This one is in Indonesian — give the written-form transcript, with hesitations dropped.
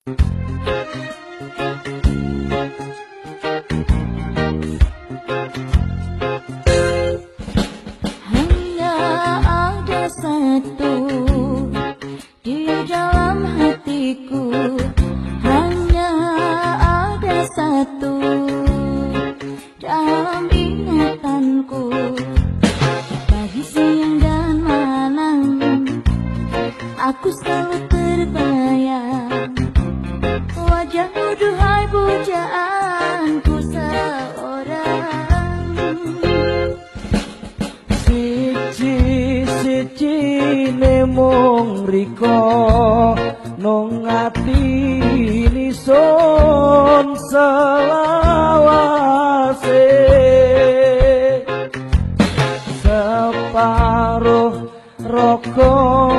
Hanya ada satu di dalam hatiku, hanya ada satu dalam ingatanku. Pagi, siang, dan malam aku selalu terbayang wajahmu, duhai pujaanku seorang. Siji nemong riko nong ati nison selawase, separuh rokok